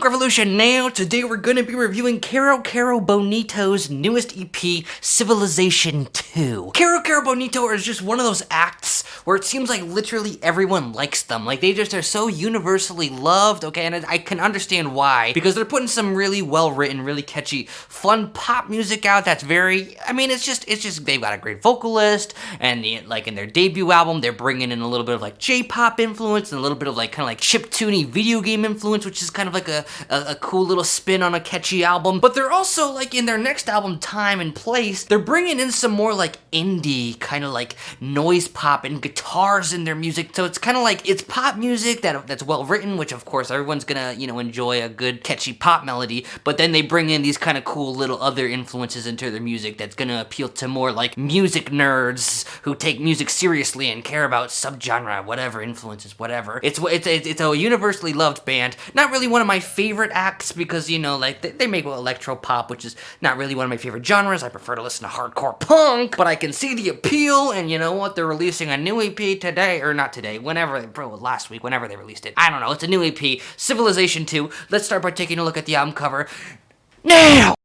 Revolution now. Today we're gonna be reviewing Kero Kero Bonito's newest EP, Civilization 2. Kero Kero Bonito is just one of those acts where it seems like literally everyone likes them. Like they just are so universally loved, okay, and I can understand why. Because they're putting some really well-written, really catchy, fun pop music out that's very, I mean, it's just, they've got a great vocalist, and like in their debut album, they're bringing in a little bit of like J-pop influence, and a little bit of like kind of like chiptune video game influence, which is kind of like a cool little spin on a catchy album. But they're also like in their next album, Time and Place, they're bringing in some more like indie kind of like noise pop and guitars in their music. So it's kind of like it's pop music that's well written, which of course everyone's gonna enjoy a good catchy pop melody. But then they bring in these kind of cool little other influences into their music that's gonna appeal to more like music nerds who take music seriously and care about subgenre, whatever influences, whatever. It's a universally loved band. Not really one of my favorite acts because, like, they make electro pop, which is not really one of my favorite genres. I prefer to listen to hardcore punk, but I can see the appeal, and you know what? They're releasing a new EP today, or not today, last week, whenever they released it. I don't know, it's a new EP, Civilization 2. Let's start by taking a look at the album cover now!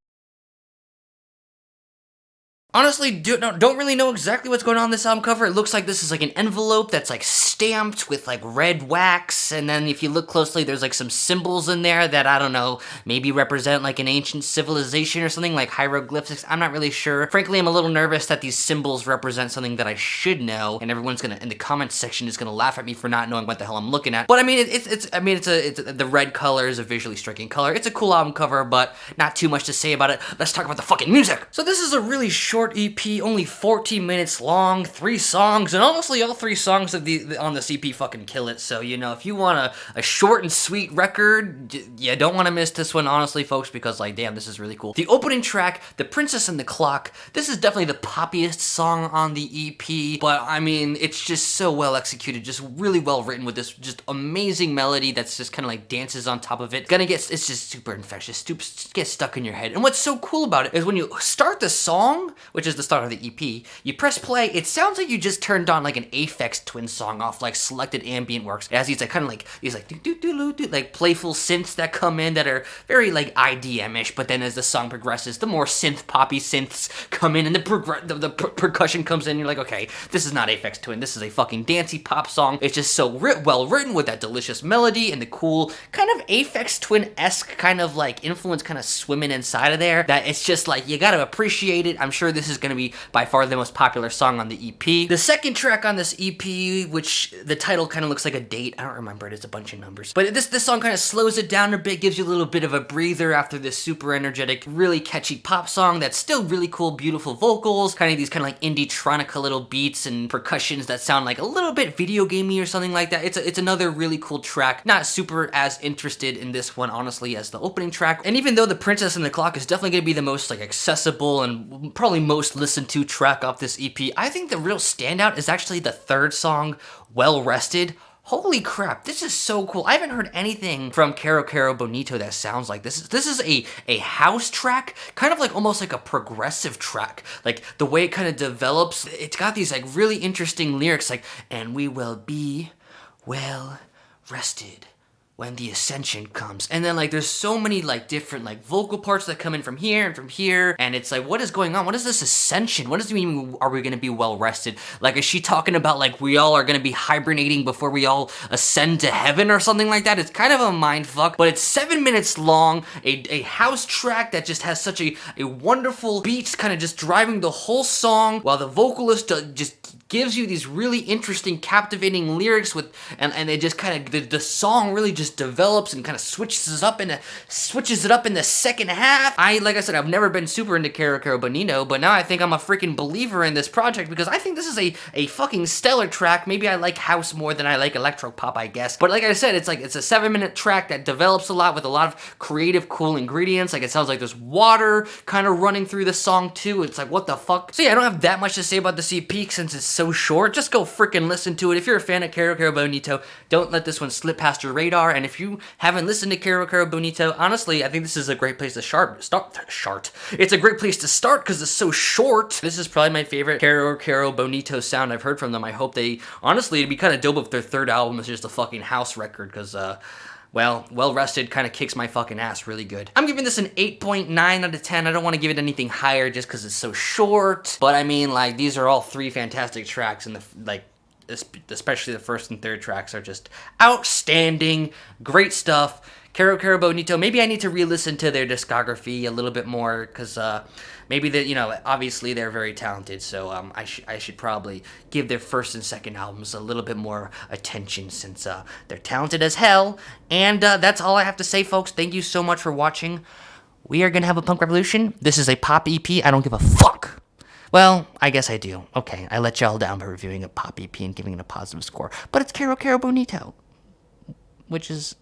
Honestly, don't really know exactly what's going on this album cover. It looks like this is like an envelope that's like stamped with like red wax, and then if you look closely, there's like some symbols in there that, I don't know, maybe represent like an ancient civilization or something, like hieroglyphics. I'm not really sure. Frankly, I'm a little nervous that these symbols represent something that I should know, and everyone's gonna, in the comments section, is gonna laugh at me for not knowing what the hell I'm looking at. But I mean, it's the red color is a visually striking color. It's a cool album cover, but not too much to say about it. Let's talk about the fucking music. So this is a really short EP, only 14 minutes long, 3 songs, and honestly, all 3 songs on this EP fucking kill it. So, if you want a short and sweet record, you don't want to miss this one, honestly, folks, because, like, damn, this is really cool. The opening track, The Princess and the Clock, this is definitely the poppiest song on the EP, but, I mean, it's just so well executed, just really well written with this just amazing melody that's just kind of, like, dances on top of it. It's just super infectious, gets stuck in your head. And what's so cool about it is when you start the song, which is the start of the EP, you press play, it sounds like you just turned on like an Aphex Twin song off like selected ambient works. It has these like kind of like these like do like playful synths that come in that are very like IDM-ish, but then as the song progresses, the more synth poppy synths come in, and the percussion comes in. You're like, okay, this is not Aphex Twin, this is a fucking dancey pop song. It's just so well written with that delicious melody and the cool kind of Aphex Twin-esque kind of like influence kind of swimming inside of there, that it's just like, you gotta appreciate it. I'm sure this is gonna be by far the most popular song on the EP. The second track on this EP, which the title kind of looks like a date, I don't remember it, it's a bunch of numbers, but this song kind of slows it down a bit, gives you a little bit of a breather after this super energetic, really catchy pop song that's still really cool, beautiful vocals, kind of these kind of like indie-tronica little beats and percussions that sound like a little bit video gamey or something like that. It's another really cool track. Not super as interested in this one, honestly, as the opening track. And even though The Princess and the Clock is definitely going to be the most like accessible and probably most listened to track off this EP, I think the real standout is actually the third song, Well Rested. Holy crap, this is so cool. I haven't heard anything from Kero Kero Bonito that sounds like this. This is a house track, kind of like almost like a progressive track. Like the way it kind of develops, it's got these like really interesting lyrics like, and we will be well rested when the ascension comes. And then like there's so many like different like vocal parts that come in from here and from here, and it's like, what is going on? What is this ascension? What does it mean, are we gonna be well rested? Like, is she talking about like we all are gonna be hibernating before we all ascend to heaven or something like that? It's kind of a mind fuck, but it's 7 minutes long, a house track that just has such a wonderful beats kind of just driving the whole song, while the vocalist just gives you these really interesting, captivating lyrics with, and they just kind of, the song really just develops and kind of switches it up in the second half. Like I said, I've never been super into Kero Kero Bonito, but now I think I'm a freaking believer in this project because I think this is a fucking stellar track. Maybe I like house more than I like electro pop, I guess. But like I said, it's a 7-minute track that develops a lot with a lot of creative, cool ingredients. Like it sounds like there's water kind of running through the song too. It's like, what the fuck? So yeah, I don't have that much to say about this EP since it's so short. Just go freaking listen to it. If you're a fan of Kero Kero Bonito, don't let this one slip past your radar. And if you haven't listened to Kero Kero Bonito, honestly, I think this is a great place to start. It's a great place to start because it's so short. This is probably my favorite Kero Kero Bonito sound I've heard from them. I hope honestly, it'd be kind of dope if their third album is just a fucking house record because, well rested kind of kicks my fucking ass really good. I'm giving this an 8.9 out of 10. I don't want to give it anything higher just because it's so short. But I mean, like, these are all 3 fantastic tracks, and especially the first and third tracks are just outstanding, great stuff. Kero Kero Bonito, maybe I need to re-listen to their discography a little bit more, because maybe obviously they're very talented, so I should probably give their first and second albums a little bit more attention, since they're talented as hell. And that's all I have to say, folks. Thank you so much for watching. We are gonna have a punk revolution. This is a pop EP. I don't give a fuck. Well, I guess I do. Okay, I let y'all down by reviewing a pop EP and giving it a positive score. But it's Kero Kero Bonito, which is